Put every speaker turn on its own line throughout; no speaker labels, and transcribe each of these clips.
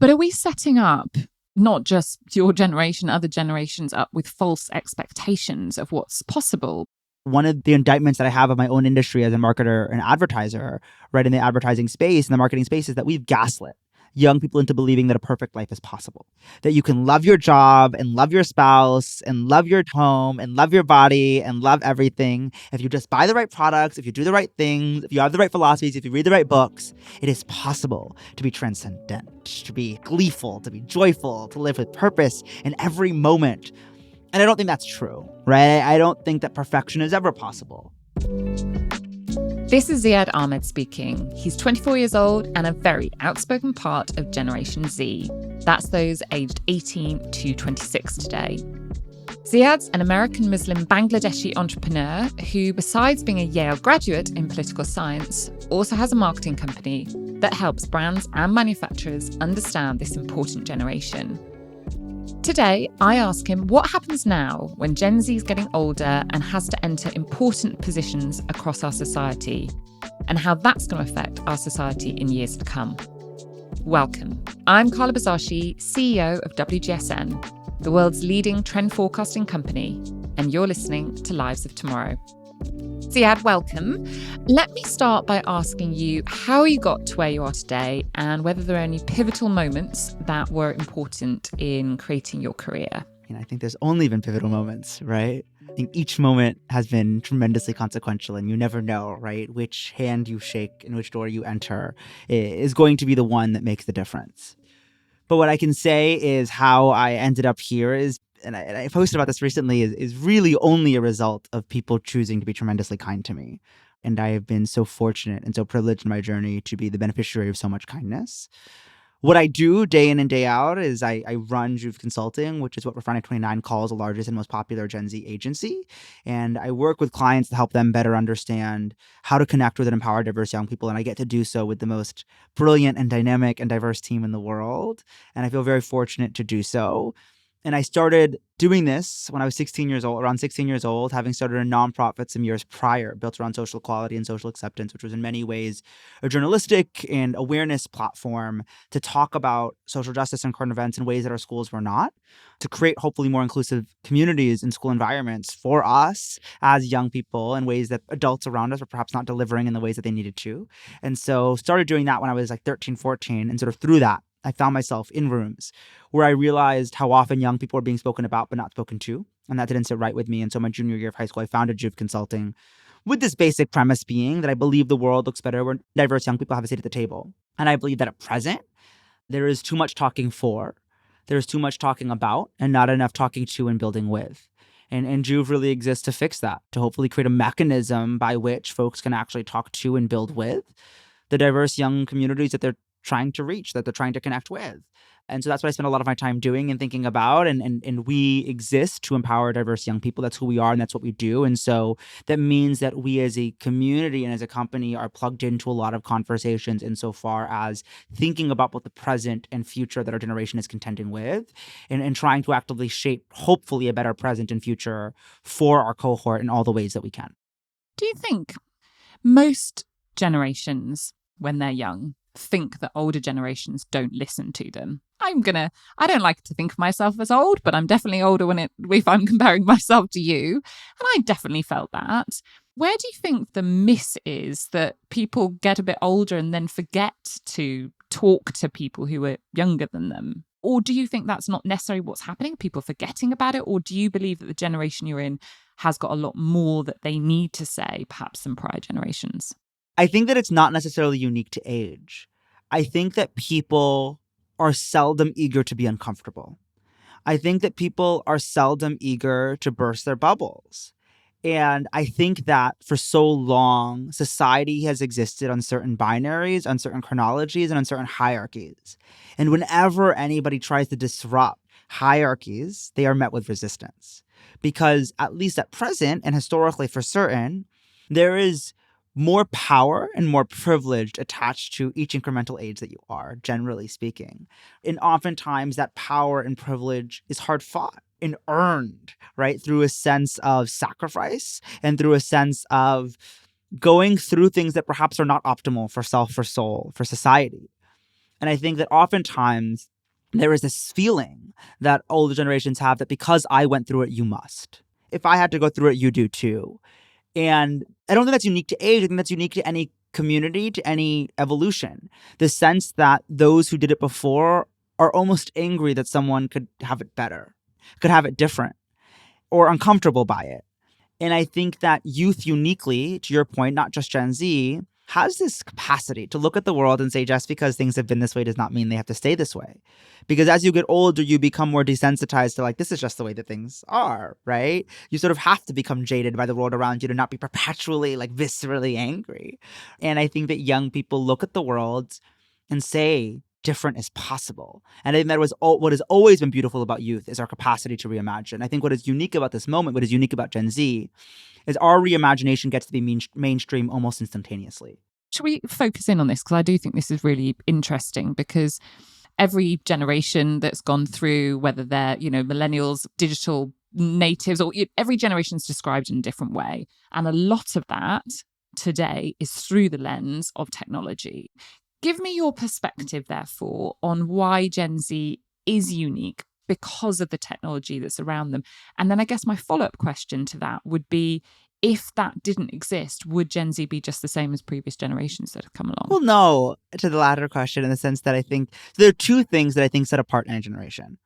But are we setting up not just your generation, other generations up with false expectations of what's possible?
One of the indictments that I have of my own industry as a marketer and advertiser, right, in the advertising space, in the marketing space, is that we've gaslit young people into believing that a perfect life is possible. That you can love your job and love your spouse and love your home and love your body and love everything. If you just buy the right products, if you do the right things, if you have the right philosophies, if you read the right books, it is possible to be transcendent, to be gleeful, to be joyful, to live with purpose in every moment. And I don't think that's true, right? I don't think that perfection is ever possible.
This is Ziad Ahmed speaking. He's 24 years old and a very outspoken part of Generation Z. That's those aged 18 to 26 today. Ziad's an American-Muslim-Bangladeshi entrepreneur who, besides being a Yale graduate in political science, also has a marketing company that helps brands and manufacturers understand this important generation. Today, I ask him what happens now when Gen Z is getting older and has to enter important positions across our society, and how that's going to affect our society in years to come. Welcome. I'm Carla Buzasi, CEO of WGSN, the world's leading trend forecasting company, and you're listening to Lives of Tomorrow. Ziad, welcome. Let me start by asking you how you got to where you are today and whether there are any pivotal moments that were important in creating your career.
I think there's only been pivotal moments, right? I think each moment has been tremendously consequential, and you never know, right? Which hand you shake and which door you enter is going to be the one that makes the difference. But what I can say is how I ended up here is, and I posted about this recently, is really only a result of people choosing to be tremendously kind to me. And I have been so fortunate and so privileged in my journey to be the beneficiary of so much kindness. What I do day in and day out is I run Juve Consulting, which is what Refinery 29 calls the largest and most popular Gen Z agency. And I work with clients to help them better understand how to connect with and empower diverse young people. And I get to do so with the most brilliant and dynamic and diverse team in the world. And I feel very fortunate to do so. And I started doing this when I was 16 years old, around 16 years old, having started a nonprofit some years prior, built around social equality and social acceptance, which was in many ways a journalistic and awareness platform to talk about social justice and current events in ways that our schools were not, to create hopefully more inclusive communities and school environments for us as young people in ways that adults around us were perhaps not delivering in the ways that they needed to. And so started doing that when I was like 13, 14, and sort of through that, I found myself in rooms where I realized how often young people were being spoken about but not spoken to. And that didn't sit right with me. And so my junior year of high school, I founded Juve Consulting with this basic premise being that I believe the world looks better when diverse young people have a seat at the table. And I believe that at present, there is too much talking for, there's too much talking about, and not enough talking to and building with. And Juve really exists to fix that, to hopefully create a mechanism by which folks can actually talk to and build with the diverse young communities that they're trying to reach, that they're trying to connect with. And so that's what I spend a lot of my time doing and thinking about. And we exist to empower diverse young people. That's who we are and that's what we do. And so that means that we as a community and as a company are plugged into a lot of conversations insofar as thinking about both the present and future that our generation is contending with and trying to actively shape, hopefully, a better present and future for our cohort in all the ways that we can.
Do you think most generations, when they're young, think that older generations don't listen to them? I don't like to think of myself as old, but I'm definitely older if I'm comparing myself to you. And I definitely felt that. Where do you think the miss is that people get a bit older and then forget to talk to people who are younger than them? Or do you think that's not necessarily what's happening, people forgetting about it? Or do you believe that the generation you're in has got a lot more that they need to say, perhaps, than prior generations?
I think that it's not necessarily unique to age. I think that people are seldom eager to be uncomfortable. I think that people are seldom eager to burst their bubbles. And I think that for so long, society has existed on certain binaries, on certain chronologies, and on certain hierarchies. And whenever anybody tries to disrupt hierarchies, they are met with resistance. Because at least at present, and historically for certain, there is more power and more privilege attached to each incremental age that you are, generally speaking. And oftentimes that power and privilege is hard fought and earned, right, through a sense of sacrifice and through a sense of going through things that perhaps are not optimal for self, for soul, for society. And I think that oftentimes there is this feeling that older generations have that because I went through it, you must. If I had to go through it, you do too. And I don't think that's unique to age. I think that's unique to any community, to any evolution. The sense that those who did it before are almost angry that someone could have it better, could have it different, or uncomfortable by it. And I think that youth uniquely, to your point, not just Gen Z, has this capacity to look at the world and say, just because things have been this way does not mean they have to stay this way. Because as you get older, you become more desensitized to like, this is just the way that things are, right? You sort of have to become jaded by the world around you to not be perpetually like viscerally angry. And I think that young people look at the world and say, different is possible. And I think that was what has always been beautiful about youth is our capacity to reimagine. I think what is unique about this moment, what is unique about Gen Z, is our reimagination gets to be mainstream almost instantaneously.
Should we focus in on this? Because I do think this is really interesting, because every generation that's gone through, whether they're, millennials, digital natives, or every generation is described in a different way. And a lot of that today is through the lens of technology. Give me your perspective, therefore, on why Gen Z is unique because of the technology that's around them. And then I guess my follow-up question to that would be, if that didn't exist, would Gen Z be just the same as previous generations that have come along?
Well, no, to the latter question, in the sense that I think there are two things that I think set apart any generation.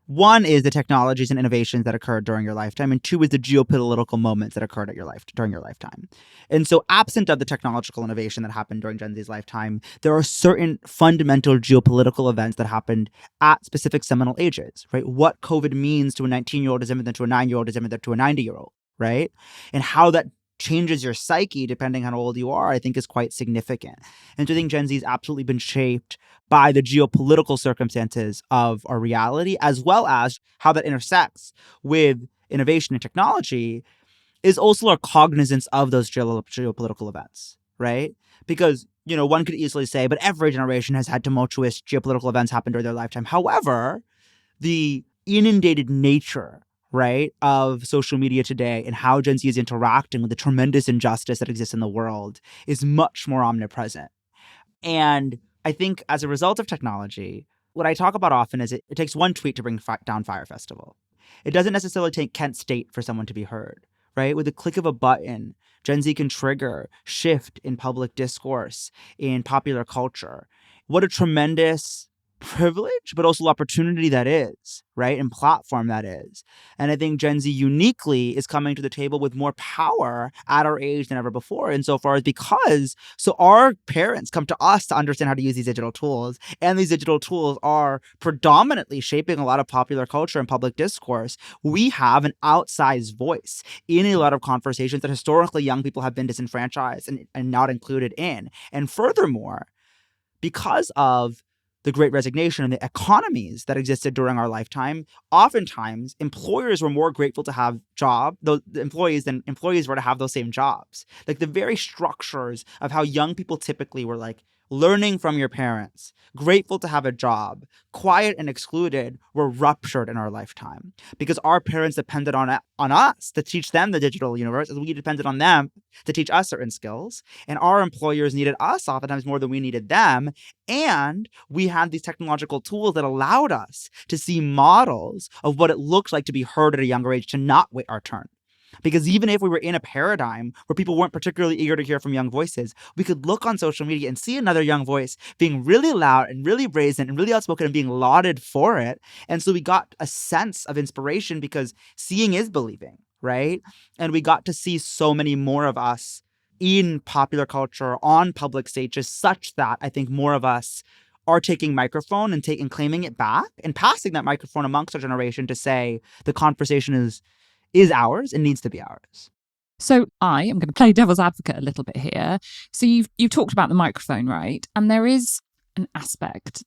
One is the technologies and innovations that occurred during your lifetime, and two is the geopolitical moments that occurred during your lifetime. And so absent of the technological innovation that happened during Gen Z's lifetime, there are certain fundamental geopolitical events that happened at specific seminal ages, right? What COVID means to a 19-year-old is different than to a 9-year-old is different than to a 90-year-old, right? And how that changes your psyche depending on how old you are, I think is quite significant. And so I think Gen Z has absolutely been shaped by the geopolitical circumstances of our reality, as well as how that intersects with innovation and technology is also our cognizance of those geopolitical events, right? Because, one could easily say, but every generation has had tumultuous geopolitical events happen during their lifetime. However, the inundated nature, right, of social media today and how Gen Z is interacting with the tremendous injustice that exists in the world is much more omnipresent. And I think as a result of technology, what I talk about often is it takes one tweet to bring down Fire Festival. It doesn't necessarily take Kent State for someone to be heard, right? With the click of a button, Gen Z can trigger shift in public discourse, in popular culture. What a tremendous privilege, but also opportunity that is, right? And platform that is. And I think Gen Z uniquely is coming to the table with more power at our age than ever before. Insofar as so our parents come to us to understand how to use these digital tools. And these digital tools are predominantly shaping a lot of popular culture and public discourse. We have an outsized voice in a lot of conversations that historically young people have been disenfranchised and not included in. And furthermore, because of the Great Resignation and the economies that existed during our lifetime, oftentimes employers were more grateful to have the employees than employees were to have those same jobs. Like the very structures of how young people typically were like learning from your parents, grateful to have a job, quiet and excluded, were ruptured in our lifetime because our parents depended on us to teach them the digital universe, as we depended on them to teach us certain skills. And our employers needed us oftentimes more than we needed them. And we had these technological tools that allowed us to see models of what it looks like to be heard at a younger age, to not wait our turn. Because even if we were in a paradigm where people weren't particularly eager to hear from young voices, we could look on social media and see another young voice being really loud and really brazen and really outspoken and being lauded for it. And so we got a sense of inspiration because seeing is believing, right? And we got to see so many more of us in popular culture, on public stages, such that I think more of us are taking microphone and claiming it back and passing that microphone amongst our generation to say the conversation is ours and needs to be ours.
So I am going to play devil's advocate a little bit here. So you've talked about the microphone, right? And there is an aspect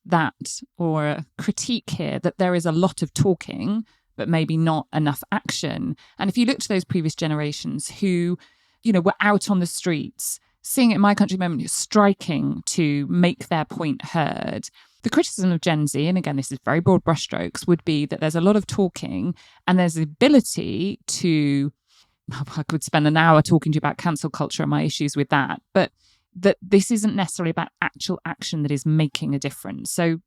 or a critique here that there is a lot of talking, but maybe not enough action. And if you look to those previous generations who, were out on the streets, seeing it in My Country Moment, striking to make their point heard. The criticism of Gen Z, and again, this is very broad brushstrokes, would be that there's a lot of talking and there's the ability to, I could spend an hour talking to you about cancel culture and my issues with that, but that this isn't necessarily about actual action that is making a difference. So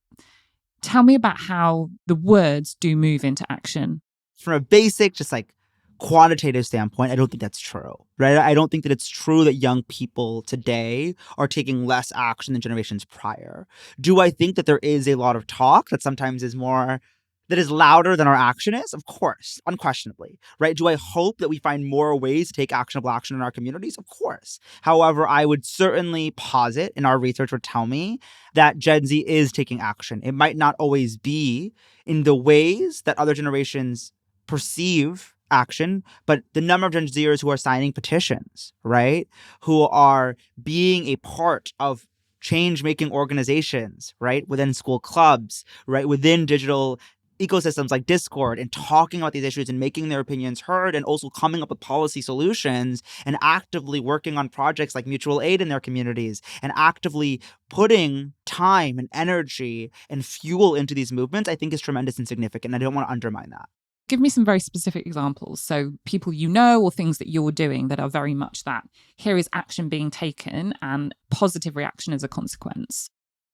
tell me about how the words do move into action.
From a basic, just like quantitative standpoint, I don't think that's true, right? I don't think that it's true that young people today are taking less action than generations prior. Do I think that there is a lot of talk that sometimes is more, that is louder than our action is? Of course, unquestionably, right? Do I hope that we find more ways to take actionable action in our communities? Of course. However, I would certainly posit, and our research would tell me, that Gen Z is taking action. It might not always be in the ways that other generations perceive action, but the number of Gen Zers who are signing petitions, right? Who are being a part of change-making organizations, right? Within school clubs, right? Within digital ecosystems like Discord, and talking about these issues and making their opinions heard, and also coming up with policy solutions and actively working on projects like mutual aid in their communities and actively putting time and energy and fuel into these movements, I think is tremendous and significant. I don't want to undermine that.
Give me some very specific examples. So people you know or things that you're doing that are very much that here is action being taken and positive reaction as a consequence.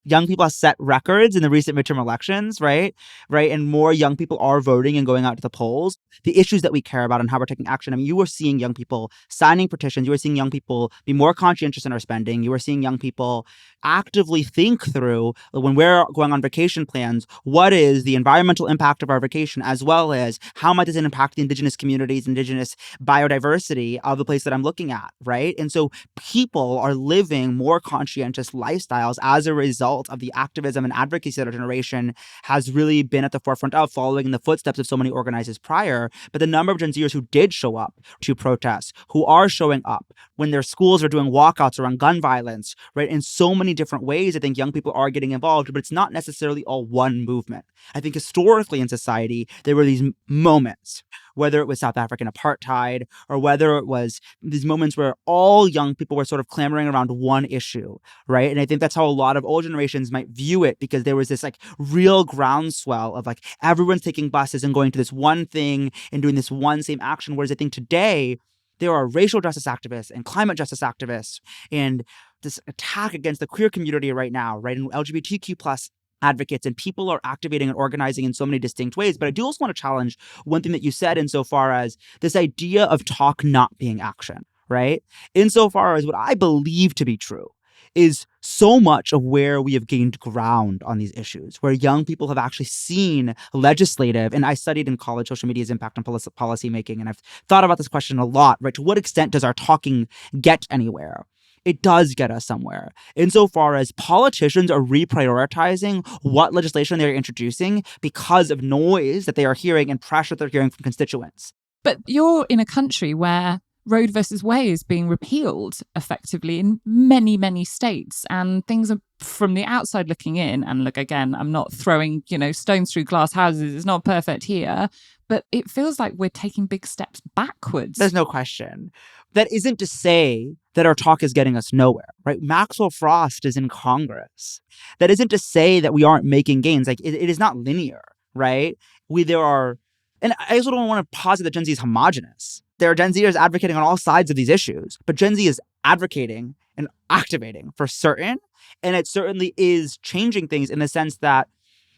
Young people have set records in the recent midterm elections, right? And more young people are voting and going out to the polls. The issues that we care about and how we're taking action. I mean, you were seeing young people signing petitions. You were seeing young people be more conscientious in our spending. You were seeing young people actively think through, when we're going on vacation plans, what is the environmental impact of our vacation, as well as how might this impact the indigenous communities, indigenous biodiversity of the place that I'm looking at, right? And so people are living more conscientious lifestyles as a result of the activism and advocacy that our generation has really been at the forefront of, following in the footsteps of so many organizers prior. But the number of Gen Zers who did show up to protests, who are showing up when their schools are doing walkouts around gun violence, right? In so many different ways, I think young people are getting involved, but it's not necessarily all one movement. I think historically in society, there were these moments, whether it was South African apartheid or whether it was these moments where all young people were sort of clamoring around one issue, right? And I think that's how a lot of old generations might view it, because there was this like real groundswell of like everyone's taking buses and going to this one thing and doing this one same action. Whereas I think today there are racial justice activists and climate justice activists and this attack against the queer community right now, right? And LGBTQ plus advocates, and people are activating and organizing in so many distinct ways. But I do also want to challenge one thing that you said insofar as this idea of talk not being action, right? Insofar as what I believe to be true is so much of where we have gained ground on these issues, where young people have actually seen legislative, and I studied in college social media's impact on policy making, and I've thought about this question a lot, right? To what extent does our talking get anywhere? It does get us somewhere. Insofar as politicians are reprioritizing what legislation they're introducing because of noise that they are hearing and pressure they're hearing from constituents.
But you're in a country where Roe versus Wade is being repealed effectively in many, many states, and things are from the outside looking in. And look, again, I'm not throwing, stones through glass houses. It's not perfect here, but it feels like we're taking big steps backwards.
There's no question. That isn't to say that our talk is getting us nowhere, right? Maxwell Frost is in Congress. That isn't to say that we aren't making gains. Like it is not linear, right? And I also don't want to posit that Gen Z is homogenous. There are Gen Zers advocating on all sides of these issues, but Gen Z is advocating and activating for certain. And it certainly is changing things in the sense that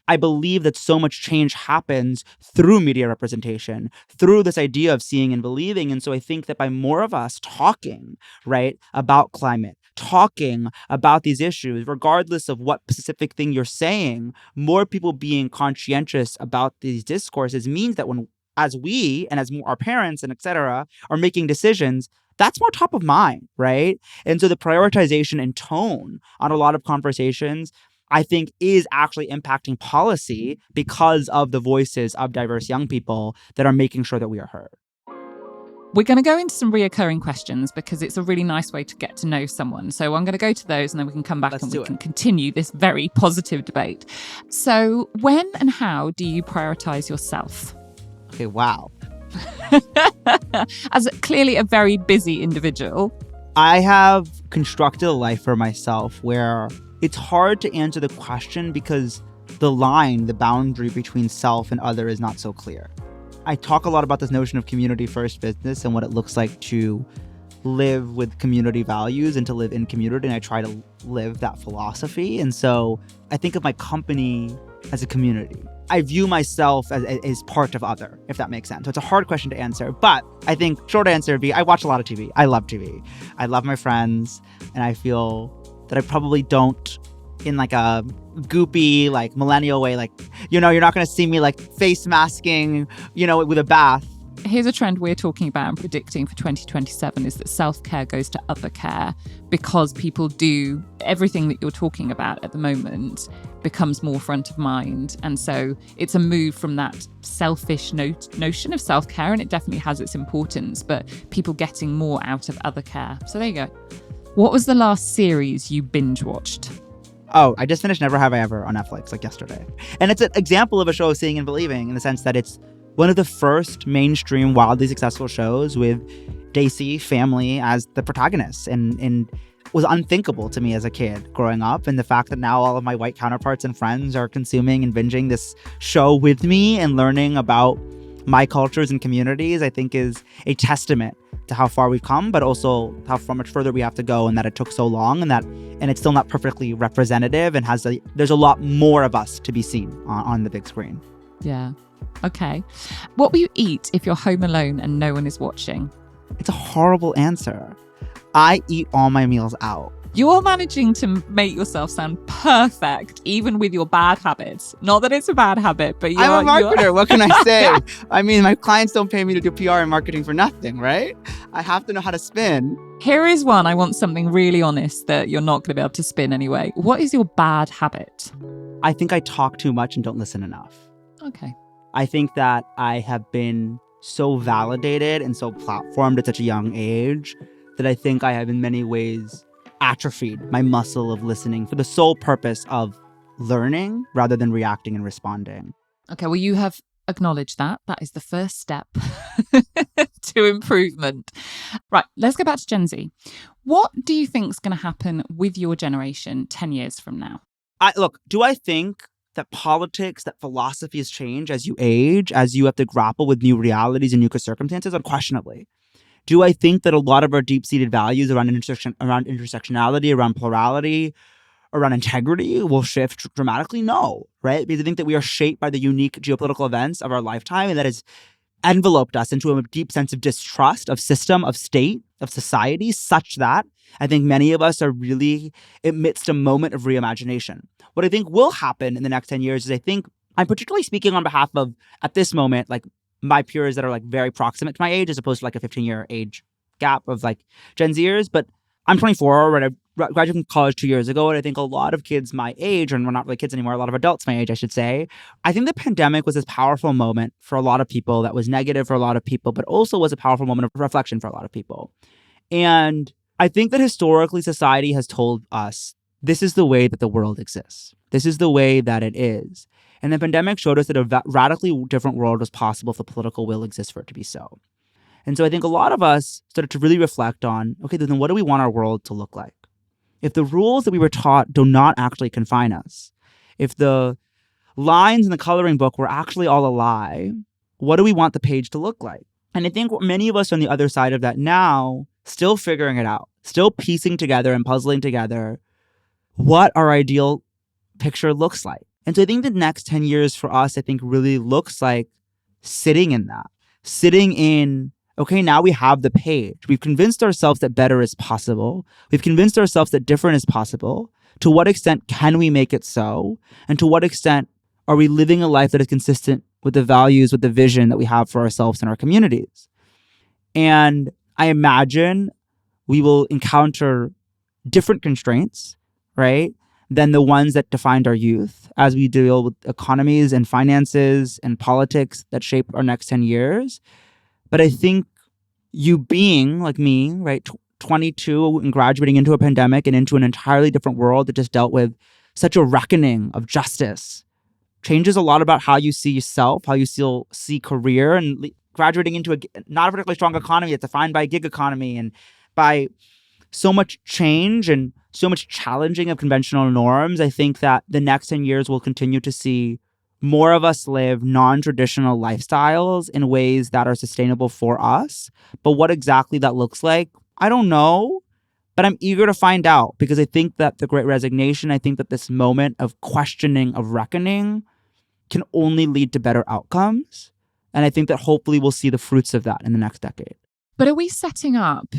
I believe that so much change happens through media representation, through this idea of seeing and believing. And so I think that by more of us talking, right, about climate, talking about these issues, regardless of what specific thing you're saying, more people being conscientious about these discourses means that as our parents and et cetera are making decisions, that's more top of mind, right? And so the prioritization and tone on a lot of conversations, I think, is actually impacting policy because of the voices of diverse young people that are making sure that we are heard.
We're going to go into some reoccurring questions because it's a really nice way to get to know someone. So I'm going to go to those and then we can come back and we can continue this very positive debate. So when and how do you prioritize yourself?
Okay, wow.
As clearly a very busy individual.
I have constructed a life for myself where it's hard to answer the question because the boundary between self and other is not so clear. I talk a lot about this notion of community first business and what it looks like to live with community values and to live in community, and I try to live that philosophy. And so I think of my company as a community. I view myself as part of other, if that makes sense. So it's a hard question to answer, but I think short answer would be I watch a lot of TV. I love TV. I love my friends, and I feel that I probably don't in like a goopy, like millennial way, like, you're not going to see me like face masking, with a bath.
Here's a trend we're talking about and predicting for 2027 is that self-care goes to other care because people do everything that you're talking about at the moment becomes more front of mind. And so it's a move from that selfish notion of self-care, and it definitely has its importance, but people getting more out of other care. So there you go. What was the last series you binge watched?
Oh, I just finished Never Have I Ever on Netflix like yesterday. And it's an example of a show of seeing and believing in the sense that it's one of the first mainstream, wildly successful shows with Daisy family as the protagonists, and was unthinkable to me as a kid growing up. And the fact that now all of my white counterparts and friends are consuming and binging this show with me and learning about my cultures and communities, I think is a testament to how far we've come, but also how far much further we have to go, and that it took so long, and it's still not perfectly representative, and there's a lot more of us to be seen on the big screen.
Yeah. Okay. What will you eat if you're home alone and no one is watching?
It's a horrible answer. I eat all my meals out.
You're managing to make yourself sound perfect, even with your bad habits. Not that it's a bad habit, but
I'm a marketer. What can I say? I mean, my clients don't pay me to do PR and marketing for nothing, right? I have to know how to spin.
Here is one. I want something really honest that you're not going to be able to spin anyway. What is your bad habit?
I think I talk too much and don't listen enough.
Okay.
I think that I have been so validated and so platformed at such a young age that I think I have in many ways atrophied my muscle of listening for the sole purpose of learning rather than reacting and responding.
Okay, well, you have acknowledged that. That is the first step to improvement. Right, let's go back to Gen Z. What do you think is going to happen with your generation 10 years from now?
Do I think that politics, that philosophies change as you age, as you have to grapple with new realities and new circumstances? Unquestionably. Do I think that a lot of our deep-seated values around intersectionality, around plurality, around integrity will shift dramatically? No, right? Because I think that we are shaped by the unique geopolitical events of our lifetime, and that has enveloped us into a deep sense of distrust of system, of state, of society, such that I think many of us are really amidst a moment of reimagination. What I think will happen in the next 10 years is I think I'm particularly speaking on behalf of, at this moment, like my peers that are like very proximate to my age as opposed to like a 15-year age gap of like Gen Zers. But I'm 24, right? I graduated from college 2 years ago, and I think a lot of kids my age, and we're not really kids anymore, a lot of adults my age, I should say, I think the pandemic was this powerful moment for a lot of people that was negative for a lot of people, but also was a powerful moment of reflection for a lot of people. And I think that historically society has told us this is the way that the world exists. This is the way that it is. And the pandemic showed us that a radically different world was possible if the political will exists for it to be so. And so I think a lot of us started to really reflect on, okay, then what do we want our world to look like? If the rules that we were taught do not actually confine us, if the lines in the coloring book were actually all a lie, what do we want the page to look like? And I think many of us are on the other side of that now, still figuring it out, still piecing together and puzzling together what our ideal picture looks like. And so I think the next 10 years for us, I think really looks like sitting in that, sitting in, okay, now we have the page. We've convinced ourselves that better is possible. We've convinced ourselves that different is possible. To what extent can we make it so? And to what extent are we living a life that is consistent with the values, with the vision that we have for ourselves and our communities? And I imagine we will encounter different constraints, right, than the ones that defined our youth as we deal with economies and finances and politics that shape our next 10 years. But I think you being like me, right, 22 and graduating into a pandemic and into an entirely different world that just dealt with such a reckoning of justice changes a lot about how you see yourself, how you see career, and graduating into a not a particularly strong economy that's defined by gig economy and by so much change and so much challenging of conventional norms. I think that the next 10 years will continue to see more of us live non-traditional lifestyles in ways that are sustainable for us. But what exactly that looks like, I don't know, but I'm eager to find out, because I think that the Great Resignation, I think that this moment of questioning, of reckoning, can only lead to better outcomes. And I think that hopefully we'll see the fruits of that in the next decade.
But are we setting up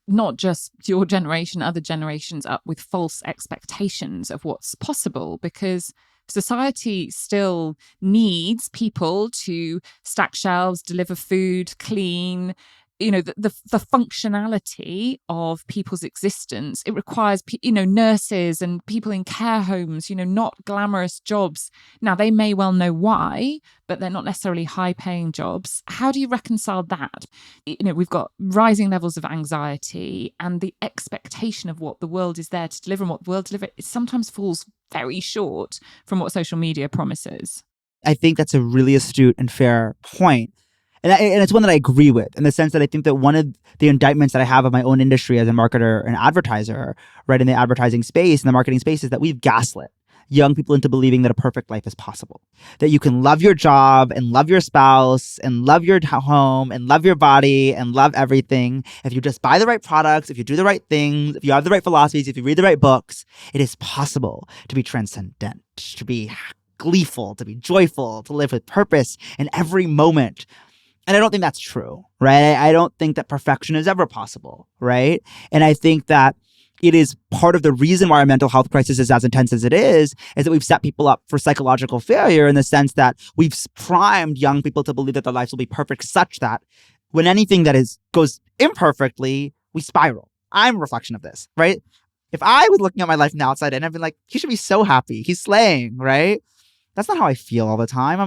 not just your generation, other generations up with false expectations of what's possible? Because society still needs people to stack shelves, deliver food, clean. The functionality of people's existence, it requires, nurses and people in care homes, not glamorous jobs. Now, they may well know why, but they're not necessarily high paying jobs. How do you reconcile that? We've got rising levels of anxiety, and the expectation of what the world is there to deliver and what the world delivers, it sometimes falls very short from what social media promises.
I think that's a really astute and fair point. And it's one that I agree with, in the sense that I think that one of the indictments that I have of my own industry as a marketer and advertiser, right, in the advertising space, in the marketing space, is that we've gaslit young people into believing that a perfect life is possible. That you can love your job and love your spouse and love your home and love your body and love everything. If you just buy the right products, if you do the right things, if you have the right philosophies, if you read the right books, it is possible to be transcendent, to be gleeful, to be joyful, to live with purpose in every moment. And I don't think that's true, right? I don't think that perfection is ever possible, right? And I think that it is part of the reason why our mental health crisis is as intense as it is that we've set people up for psychological failure, in the sense that we've primed young people to believe that their lives will be perfect, such that when anything that goes imperfectly, we spiral. I'm a reflection of this, right? If I was looking at my life from the outside in, I'd be like, he should be so happy. He's slaying, right? That's not how I feel all the time.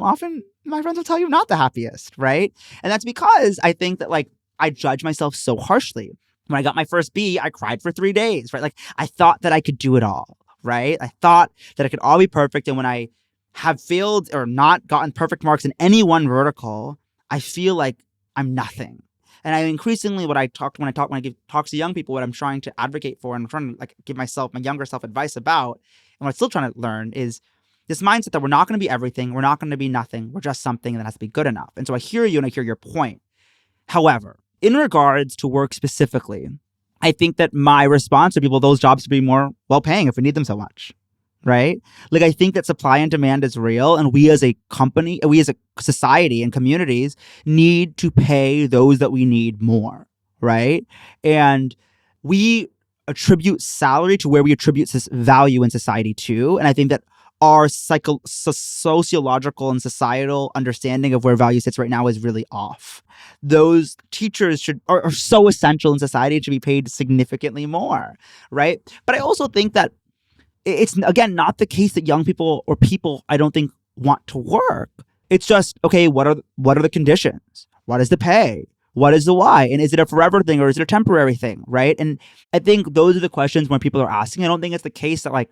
My friends will tell you, not the happiest, right? And that's because I think that I judge myself so harshly. When I got my first B, I cried for 3 days, right? I thought that I could do it all, right? I thought that it could all be perfect. And when I have failed or not gotten perfect marks in any one vertical, I feel like I'm nothing. And I increasingly, when I talk to talks to young people, what I'm trying to advocate for, and I'm trying to give my younger self advice about, and what I'm still trying to learn, is this mindset that we're not going to be everything, we're not going to be nothing, we're just something that has to be good enough. And so I hear you and I hear your point. However, in regards to work specifically, I think that my response to people, those jobs to be more well-paying if we need them so much, right? I think that supply and demand is real, and we as a company, we as a society and communities need to pay those that we need more, right? And we attribute salary to where we attribute this value in society too. And I think that our sociological and societal understanding of where value sits right now is really off. Those teachers are so essential in society, it should be paid significantly more, right? But I also think that it's, again, not the case that young people or people, I don't think, want to work. It's just, okay, what are the conditions? What is the pay? What is the why? And is it a forever thing or is it a temporary thing, right? And I think those are the questions when people are asking. I don't think it's the case that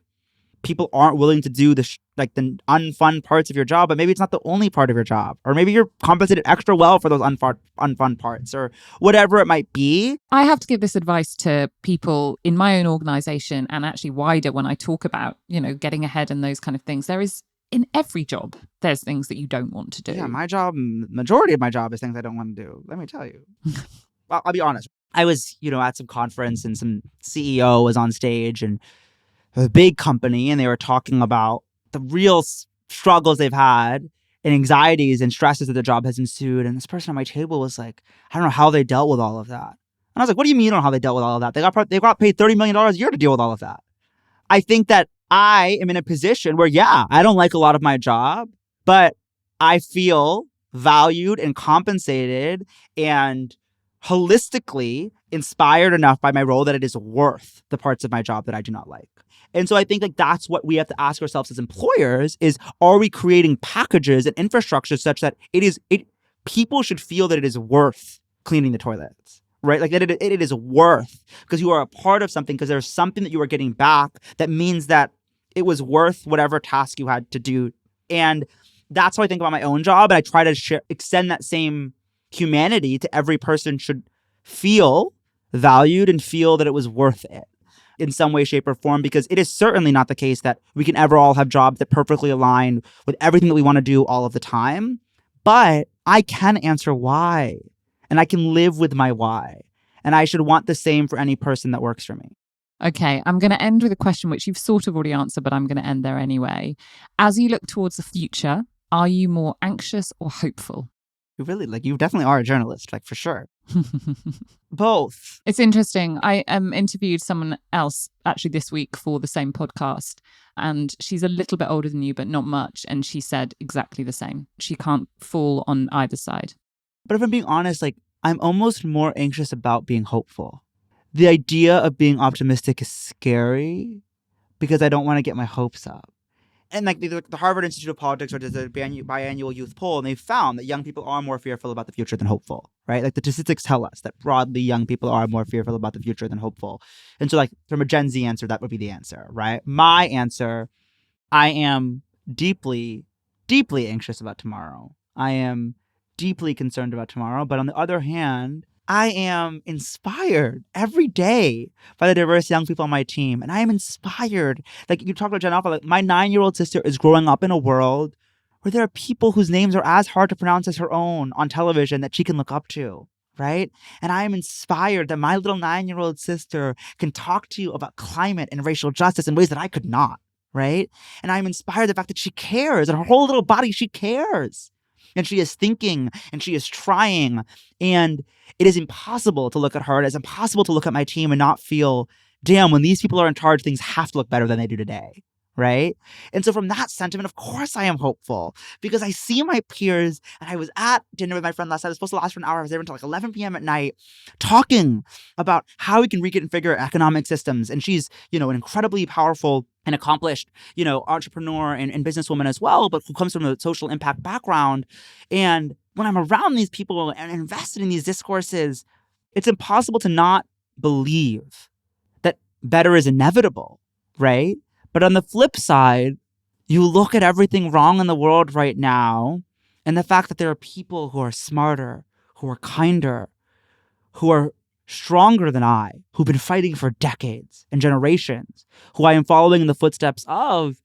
people aren't willing to do the unfun parts of your job, but maybe it's not the only part of your job, or maybe you're compensated extra well for those unfun parts, or whatever it might be.
I have to give this advice to people in my own organization, and actually wider when I talk about, getting ahead and those kind of things. There is, in every job, there's things that you don't want to do.
Yeah, majority of my job is things I don't want to do. Let me tell you. Well, I'll be honest. I was, at some conference, and some CEO was on stage, and a big company, and they were talking about the real struggles they've had and anxieties and stresses that the job has ensued. And this person at my table was like, I don't know how they dealt with all of that. And I was like, what do you mean you don't know how they dealt with all of that? They got paid $30 million a year to deal with all of that. I think that I am in a position where, I don't like a lot of my job, but I feel valued and compensated and holistically inspired enough by my role that it is worth the parts of my job that I do not like. And so I think that's what we have to ask ourselves as employers is, are we creating packages and infrastructure such that people should feel that it is worth cleaning the toilets, right? That it is worth, because you are a part of something, because there's something that you are getting back that means that it was worth whatever task you had to do. And that's how I think about my own job. And I try to extend that same humanity to every person should feel valued and feel that it was worth it in some way, shape, or form, because it is certainly not the case that we can ever all have jobs that perfectly align with everything that we want to do all of the time. But I can answer why, and I can live with my why. And I should want the same for any person that works for me.
Okay, I'm going to end with a question which you've sort of already answered, but I'm going to end there anyway. As you look towards the future, are you more anxious or hopeful?
You definitely are a journalist, for sure. Both.
It's interesting. I interviewed someone else actually this week for the same podcast, and she's a little bit older than you, but not much. And she said exactly the same. She can't fall on either side.
But if I'm being honest, I'm almost more anxious about being hopeful. The idea of being optimistic is scary because I don't want to get my hopes up. And the Harvard Institute of Politics did a biannual youth poll, and they found that young people are more fearful about the future than hopeful, right? The statistics tell us that broadly young people are more fearful about the future than hopeful. And so from a Gen Z answer, that would be the answer, right? My answer, I am deeply, deeply anxious about tomorrow. I am deeply concerned about tomorrow. But on the other hand, I am inspired every day by the diverse young people on my team. And I am inspired. You talk about Gen Alpha, my 9-year-old sister is growing up in a world where there are people whose names are as hard to pronounce as her own on television that she can look up to, right? And I am inspired that my little 9-year-old sister can talk to you about climate and racial justice in ways that I could not, right? And I'm inspired the fact that she cares, and her whole little body, she cares. And she is thinking, and she is trying, and it is impossible to look at her. It is impossible to look at my team and not feel, damn, when these people are in charge, things have to look better than they do today, right? And so from that sentiment, of course I am hopeful because I see my peers, and I was at dinner with my friend last night. It was supposed to last for an hour. I was there until 11 p.m. at night talking about how we can reconfigure economic systems. And she's, an incredibly powerful and accomplished, entrepreneur and businesswoman as well, but who comes from a social impact background. And when I'm around these people and invested in these discourses, it's impossible to not believe that better is inevitable, right? But on the flip side, you look at everything wrong in the world right now, and the fact that there are people who are smarter, who are kinder, who are stronger than I, who've been fighting for decades and generations, who I am following in the footsteps of,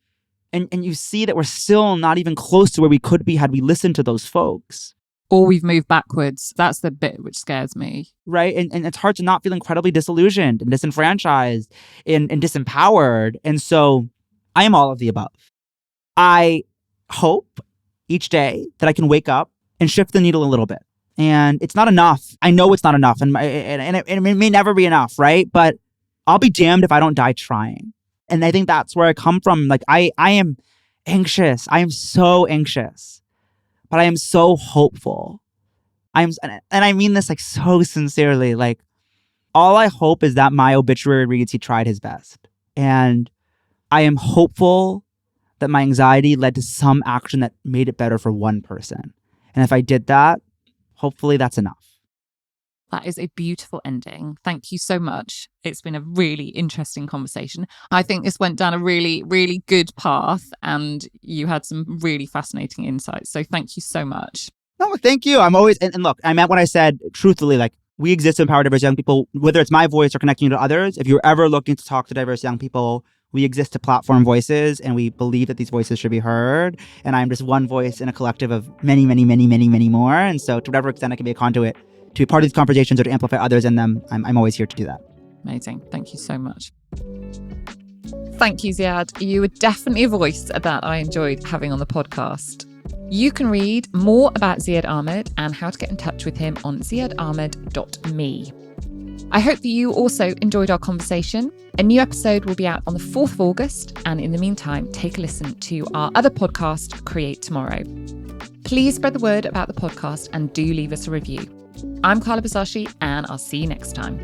and you see that we're still not even close to where we could be had we listened to those folks.
Or we've moved backwards. That's the bit which scares me.
Right? And it's hard to not feel incredibly disillusioned and disenfranchised and disempowered. And so I am all of the above. I hope each day that I can wake up and shift the needle a little bit. And it's not enough. I know it's not enough. And it may never be enough, right? But I'll be damned if I don't die trying. And I think that's where I come from. I am anxious. I am so anxious. But I am so hopeful. And I mean this so sincerely. All I hope is that my obituary reads he tried his best. And I am hopeful that my anxiety led to some action that made it better for one person. And if I did that, hopefully that's enough.
That is a beautiful ending. Thank you so much. It's been a really interesting conversation. I think this went down a really, really good path, and you had some really fascinating insights. So thank you so much.
No, thank you. I'm always, and look, I meant what I said truthfully, we exist to empower diverse young people, whether it's my voice or connecting you to others. If you're ever looking to talk to diverse young people, we exist to platform voices, and we believe that these voices should be heard. And I'm just one voice in a collective of many, many, many, many, many more. And so to whatever extent I can be a conduit to be part of these conversations or to amplify others in them, I'm always here to do that.
Amazing. Thank you so much. Thank you, Ziad. You were definitely a voice that I enjoyed having on the podcast. You can read more about Ziad Ahmed and how to get in touch with him on ziadahmed.me. I hope that you also enjoyed our conversation. A new episode will be out on the 4th of August. And in the meantime, take a listen to our other podcast, Create Tomorrow. Please spread the word about the podcast and do leave us a review. I'm Carla Buzasi, and I'll see you next time.